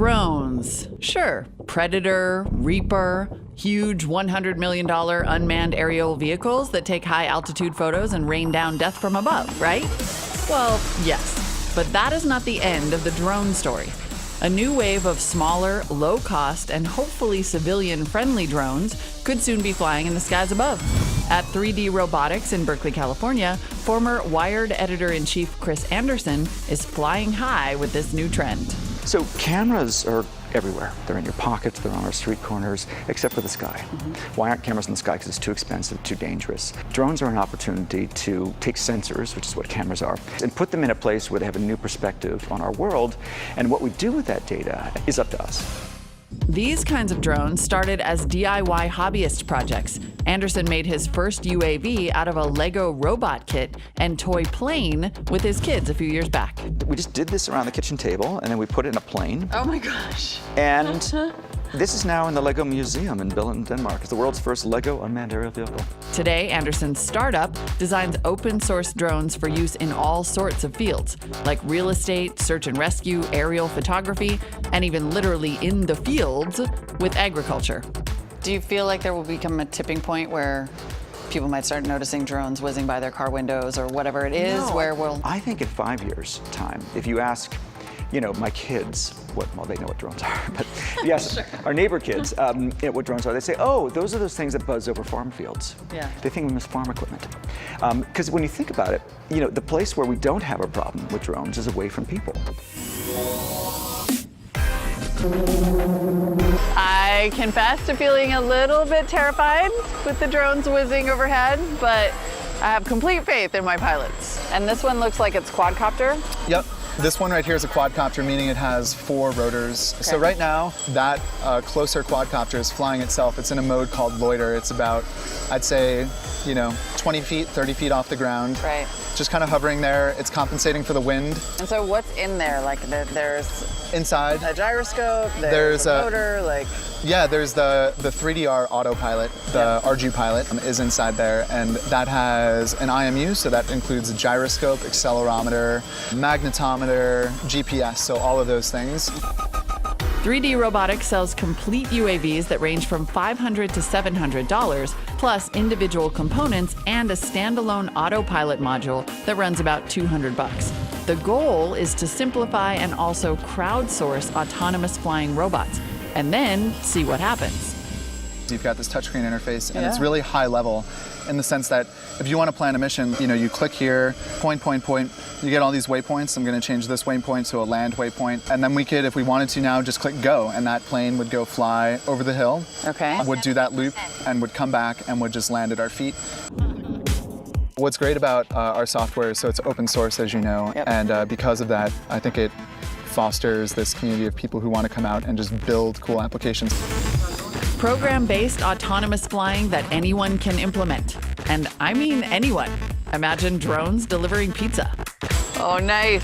Drones. Sure, Predator, Reaper, huge $100 million unmanned aerial vehicles that take high-altitude photos and rain down death from above, right? Well, yes, but that is not the end of the drone story. A new wave of smaller, low-cost, and hopefully civilian-friendly drones could soon be flying in the skies above. At 3D Robotics in Berkeley, California, former Wired editor-in-chief Chris Anderson is flying high with this new trend. So cameras are everywhere. They're in your pockets, they're on our street corners, except for the sky. Why aren't cameras in the sky? Because it's too expensive, too dangerous. Drones are an opportunity to take sensors, which is what cameras are, and put them in a place where they have a new perspective on our world. And what we do with that data is up to us. These kinds of drones started as DIY hobbyist projects. Anderson made his first UAV out of a Lego robot kit and toy plane with his kids a few years back. We just did this around the kitchen table, and then we put it in a plane. Oh my gosh. And this is now in the Lego Museum in Billund, Denmark. It's the world's first Lego unmanned aerial vehicle. Today, Anderson's startup designs open-source drones for use in all sorts of fields, like real estate, search and rescue, aerial photography, and even literally in the fields with agriculture. Do you feel like there will become a tipping point where people might start noticing drones whizzing by their car windows or whatever it is, where we'll... I think in 5 years' time, if you ask, my kids, well, they know what drones are, but yes, our neighbor kids, what drones are, they say, oh, those are those things that buzz over farm fields. Yeah. They think of them as farm equipment. Because when you think about it, the place where we don't have a problem with drones is away from people. I confess to feeling a little bit terrified with the drones whizzing overhead, but I have complete faith in my pilots. And this one looks like it's quadcopter. Yep. This one right here is a quadcopter, meaning it has 4 rotors. Okay. So right now, that closer quadcopter is flying itself. It's in a mode called loiter. It's about, I'd say, 20 feet, 30 feet off the ground. Right. Just kind of hovering there. It's compensating for the wind. And so what's in there? Like there's inside a gyroscope, there's a motor, like... Yeah, there's the 3DR autopilot, the RG pilot is inside there, and that has an IMU, so that includes a gyroscope, accelerometer, magnetometer, GPS, so all of those things. 3D Robotics sells complete UAVs that range from $500 to $700, plus individual components and a standalone autopilot module that runs about $200. The goal is to simplify and also crowdsource autonomous flying robots, and then see what happens. You've got this touchscreen interface, and it's really high level in the sense that if you want to plan a mission, you click here, point, you get all these waypoints. I'm going to change this waypoint to a land waypoint, and then we could, if we wanted to now, just click go, and that plane would go fly over the hill, would do that loop, and would come back and would just land at our feet. What's great about our software, so it's open source, as you know, and because of that, I think it fosters this community of people who want to come out and just build cool applications. Program-based autonomous flying that anyone can implement. And I mean anyone. Imagine drones delivering pizza. Oh, nice.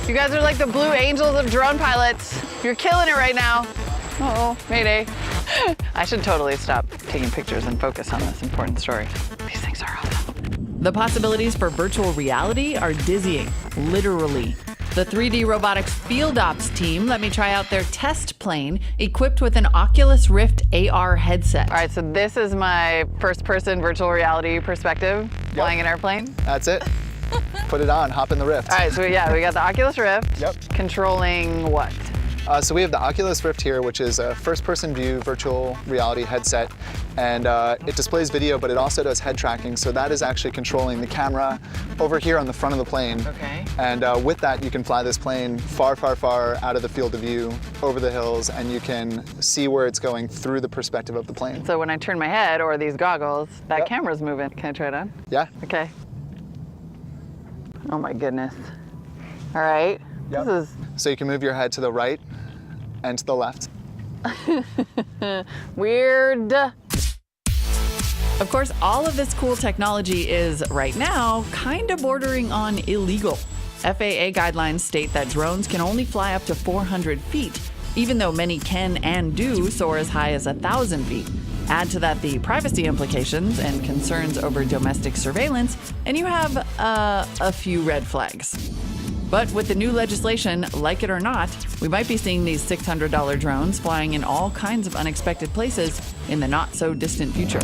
You guys are like the Blue Angels of drone pilots. You're killing it right now. Uh-oh, mayday. I should totally stop taking pictures and focus on this important story. These things are awesome. The possibilities for virtual reality are dizzying, literally. The 3D Robotics Field Ops team let me try out their test plane equipped with an Oculus Rift AR headset. All right, so this is my first-person virtual reality perspective flying an airplane. That's it. Put it on, hop in the Rift. All right, so we got the Oculus Rift. Controlling what? So we have the Oculus Rift here, which is a first-person view virtual reality headset, and it displays video, but it also does head tracking, so that is actually controlling the camera over here on the front of the plane. Okay. And with that, you can fly this plane far, far, far out of the field of view, over the hills, and you can see where it's going through the perspective of the plane. So when I turn my head, or these goggles, that camera's moving. Can I try it on? Yeah. Okay. Oh my goodness. All right. Yep. This is... So you can move your head to the right and to the left. Weird. Of course, all of this cool technology is, right now, kind of bordering on illegal. FAA guidelines state that drones can only fly up to 400 feet, even though many can and do soar as high as 1,000 feet. Add to that the privacy implications and concerns over domestic surveillance, and you have a few red flags. But with the new legislation, like it or not, we might be seeing these $600 drones flying in all kinds of unexpected places in the not-so-distant future.